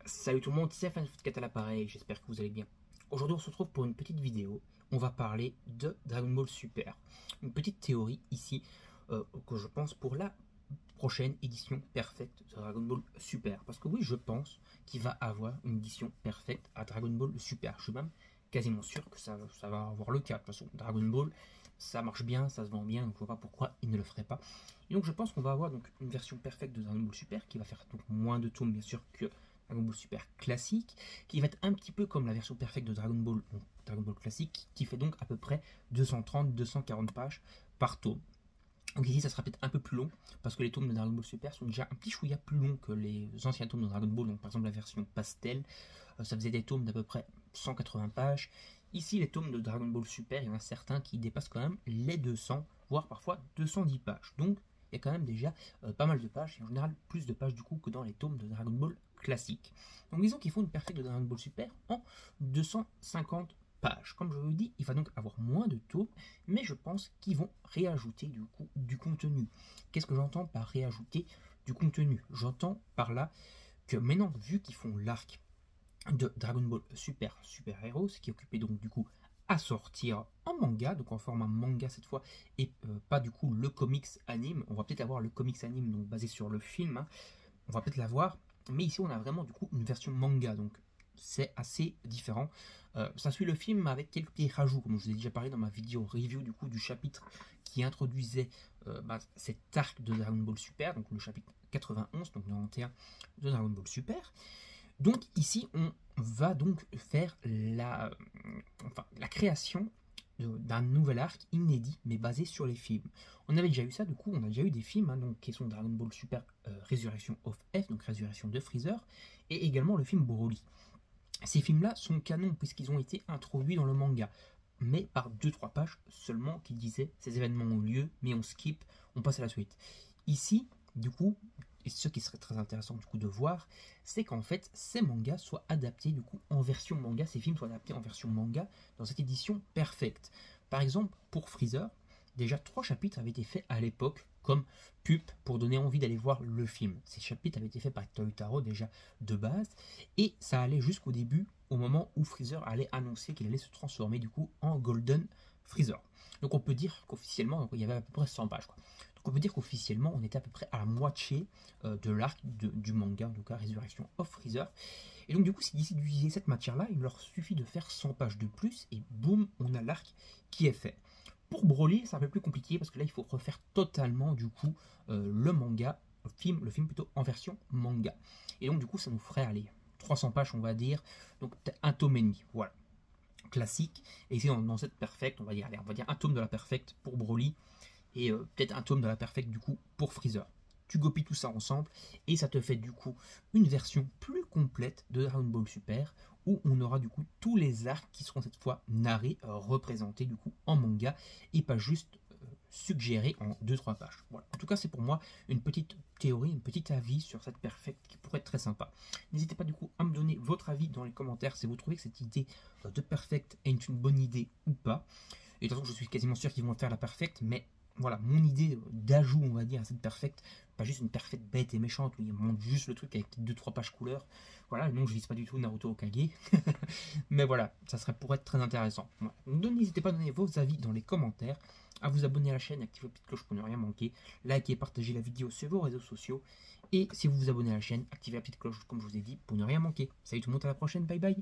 Salut tout le monde, c'est FanFootCat à l'appareil, j'espère que vous allez bien. Aujourd'hui on se retrouve pour une petite vidéo, on va parler de Dragon Ball Super. Une petite théorie ici que je pense pour la prochaine édition perfecte de Dragon Ball Super. Parce que oui, je pense qu'il va avoir une édition perfecte à Dragon Ball Super. Je suis même quasiment sûr que ça va avoir le cas. De toute façon, Dragon Ball, ça marche bien, ça se vend bien, donc je vois pas pourquoi il ne le ferait pas. Et donc je pense qu'on va avoir donc une version perfecte de Dragon Ball Super qui va faire donc moins de tomes bien sûr que Dragon Ball Super classique, qui va être un petit peu comme la version perfecte de Dragon Ball, donc Dragon Ball classique, qui fait donc à peu près 230-240 pages par tome. Donc ici ça sera peut-être un peu plus long, parce que les tomes de Dragon Ball Super sont déjà un petit chouïa plus longs que les anciens tomes de Dragon Ball, donc par exemple la version pastel, ça faisait des tomes d'à peu près 180 pages. Ici les tomes de Dragon Ball Super, il y en a certains qui dépassent quand même les 200, voire parfois 210 pages. Donc il y a quand même déjà pas mal de pages, et en général plus de pages du coup que dans les tomes de Dragon Ball classique. Donc disons qu'ils font une perfecte de Dragon Ball Super en 250 pages. Comme je vous le dis, il va donc avoir moins de tomes, mais je pense qu'ils vont réajouter du coup du contenu. Qu'est-ce que j'entends par réajouter du contenu? J'entends par là que maintenant, vu qu'ils font l'arc de Dragon Ball Super Super Heroes, qui est occupé donc du coup à sortir en manga, donc en format manga cette fois, et pas du coup le comics anime. On va peut-être avoir le comics anime donc basé sur le film, hein. On va peut-être l'avoir, mais ici on a vraiment du coup une version manga, donc c'est assez différent. Ça suit le film avec quelques petits rajouts, comme je vous ai déjà parlé dans ma vidéo review du coup du chapitre qui introduisait cet arc de Dragon Ball Super, donc le chapitre 91, donc 91 de Dragon Ball Super. Donc ici on va donc faire la création d'un nouvel arc inédit mais basé sur les films. On avait déjà eu ça, du coup on a déjà eu des films, hein, donc, qui sont Dragon Ball Super Résurrection of F, donc Résurrection de Freezer, et également le film Broly. Ces films-là sont canons puisqu'ils ont été introduits dans le manga, mais par 2-3 pages seulement qui disaient ces événements ont lieu, mais on skip, on passe à la suite. Ici, du coup, et ce qui serait très intéressant du coup de voir, c'est qu'en fait ces mangas soient adaptés du coup en version manga, ces films soient adaptés en version manga dans cette édition perfecte. Par exemple, pour Freezer, déjà 3 chapitres avaient été faits à l'époque comme pub pour donner envie d'aller voir le film. Ces chapitres avaient été faits par Toyotaro déjà de base, et ça allait jusqu'au début, au moment où Freezer allait annoncer qu'il allait se transformer du coup en Golden Freezer. Donc on peut dire qu'officiellement, il y avait à peu près 100 pages, quoi. Donc on peut dire qu'officiellement, on était à peu près à la moitié de l'arc du manga, en tout cas Résurrection of Freezer. Et donc du coup, si d'ici d'utiliser cette matière-là, il leur suffit de faire 100 pages de plus, et boum, on a l'arc qui est fait. Pour Broly, c'est un peu plus compliqué, parce que là, il faut refaire totalement du coup le manga, le film plutôt en version manga. Et donc du coup, ça nous ferait aller 300 pages, on va dire, donc peut-être un tome et demi, voilà, classique. Et ici, dans cette perfecte, on va dire un tome de la perfecte pour Broly, et peut-être un tome de la perfecte du coup pour Freezer. Tu copies tout ça ensemble et ça te fait du coup une version plus complète de Dragon Ball Super où on aura du coup tous les arcs qui seront cette fois narrés, représentés du coup en manga et pas juste suggérés en 2-3 pages. Voilà. En tout cas, c'est pour moi une petite théorie, un petit avis sur cette perfecte qui pourrait être très sympa. N'hésitez pas du coup à me donner votre avis dans les commentaires si vous trouvez que cette idée de perfecte est une bonne idée ou pas. Et de toute façon, je suis quasiment sûr qu'ils vont faire la perfecte, mais voilà, mon idée d'ajout, on va dire, à cette perfecte, pas juste une perfecte bête et méchante où il monte juste le truc avec 2-3 pages couleurs. Voilà, non, je vise pas du tout Naruto Hokage. Mais voilà, ça serait pour être très intéressant. Voilà. Donc n'hésitez pas à donner vos avis dans les commentaires, à vous abonner à la chaîne, activer la petite cloche pour ne rien manquer, likez et partagez la vidéo sur vos réseaux sociaux. Et si vous vous abonnez à la chaîne, activez la petite cloche comme je vous ai dit pour ne rien manquer. Salut tout le monde, à la prochaine, bye bye.